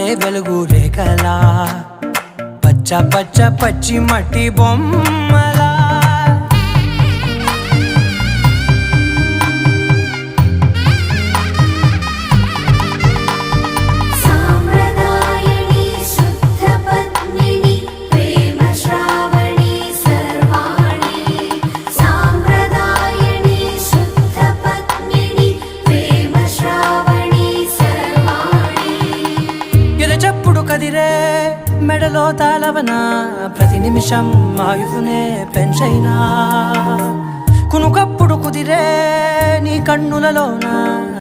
పారే వెలుగు రేఖలా పచ్చ పచ్చ పచ్చి మట్టి బొమ్మలా చెప్పుడు కదిరే మెడలో తాళవన ప్రతి నిమిషం ఆయుధునే పెంచైనా కునుకప్పుడు కుదిరే నీ కన్నులలోన